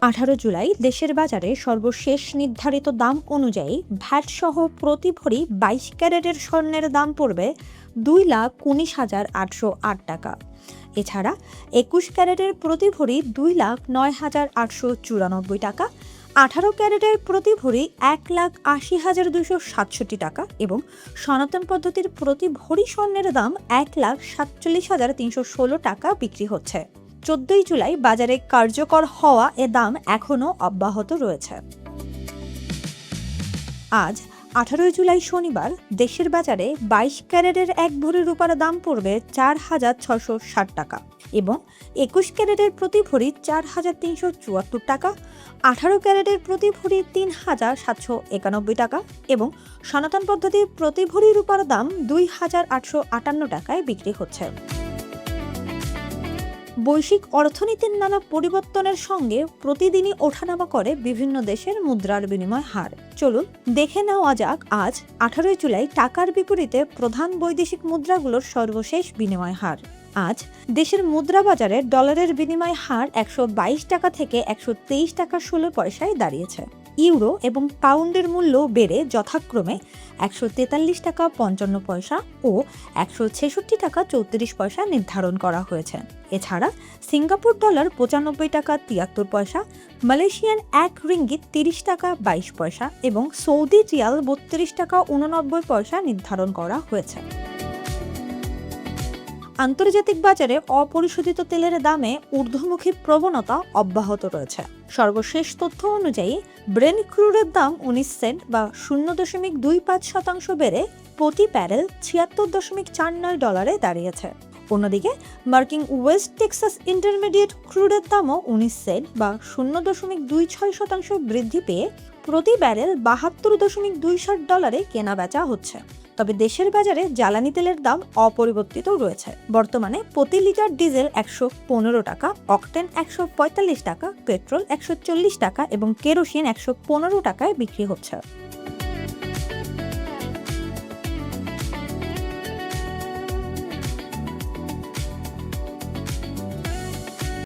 18 জুলাই দেশের বাজারে সর্বশেষ নির্ধারিত দাম অনুযায়ী ভ্যাট সহ প্রতি ভরি 22 ক্যারেটের স্বর্ণের দাম পড়বে 2,19,808 টাকা। এছাড়া 21 ক্যারেটের প্রতি ভরি 2,09,894 টাকা, 18 ক্যারেটের প্রতি ভরি 1,80,267 টাকা এবং সনাতন পদ্ধতির প্রতি ভরি স্বর্ণের দাম 1,47,316 টাকা বিক্রি হচ্ছে। 14 জুলাই বাজারে কার্যকর হওয়া এ দাম এখনও অব্যাহত রয়েছে। আজ 18 জুলাই শনিবার দেশের বাজারে 22 ক্যারেটের এক ভরি রূপার দাম পড়বে 4,660 টাকা এবং 21 ক্যারেটের প্রতি ভরি 4,374 টাকা, 18 ক্যারেটের প্রতি ভরি 3,791 টাকা এবং সনাতন পদ্ধতির প্রতি ভরি রূপার দাম 2,858 টাকায় বিক্রি হচ্ছে। বৈশ্বিক অর্থনীতির নানা পরিবর্তনের সঙ্গে প্রতিদিনই ওঠানামা করে বিভিন্ন দেশের মুদ্রার বিনিময় হার। চলুন দেখে নেওয়া যাক আজ 18 জুলাই টাকার বিপরীতে প্রধান বৈদেশিক মুদ্রাগুলোর সর্বশেষ বিনিময় হার। আজ দেশের মুদ্রা বাজারে ডলারের বিনিময় হার 122 টাকা থেকে 123 টাকা 16 পয়সায় দাঁড়িয়েছে। ইউরো এবং পাউন্ডের মূল্য বেড়ে যথাক্রমে 143 টাকা 55 পয়সা ও 166 টাকা 34 পয়সা নির্ধারণ করা হয়েছে। এছাড়া সিঙ্গাপুর ডলার 95 টাকা 73 পয়সা, মালয়েশিয়ান এক রিঙ্গিত 30 টাকা 22 পয়সা এবং সৌদি রিয়াল 32 টাকা 89 পয়সা নির্ধারণ করা হয়েছে। আন্তর্জাতিক বাজারে অপরিশোধিত তেলের দামে ঊর্ধ্বমুখী প্রবণতা অব্যাহত রয়েছে। সর্বশেষ তথ্য অনুযায়ী ব্রেন্ট ক্রুডের দাম 19 সেন্ট বা 0.25% বেড়ে প্রতি ব্যারেল 76.49 ডলারে দাঁড়িয়েছে। অন্যদিকে মার্কিন ওয়েস্ট টেক্সাস ইন্টারমিডিয়েট ক্রুডের দামও 19 সেন্ট বা 0.26% বৃদ্ধি পেয়ে প্রতি ব্যারেল 72.27 ডলারে কেনাবেচা হচ্ছে। তবে দেশের বাজারে জ্বালানি তেলের দাম অপরিবর্তিত রয়েছে। বর্তমানে প্রতি লিটার ডিজেল 115 টাকা, অকটেন 145 টাকা, পেট্রোল 140 টাকা এবং কেরোসিন 115 টাকায় বিক্রি হচ্ছে।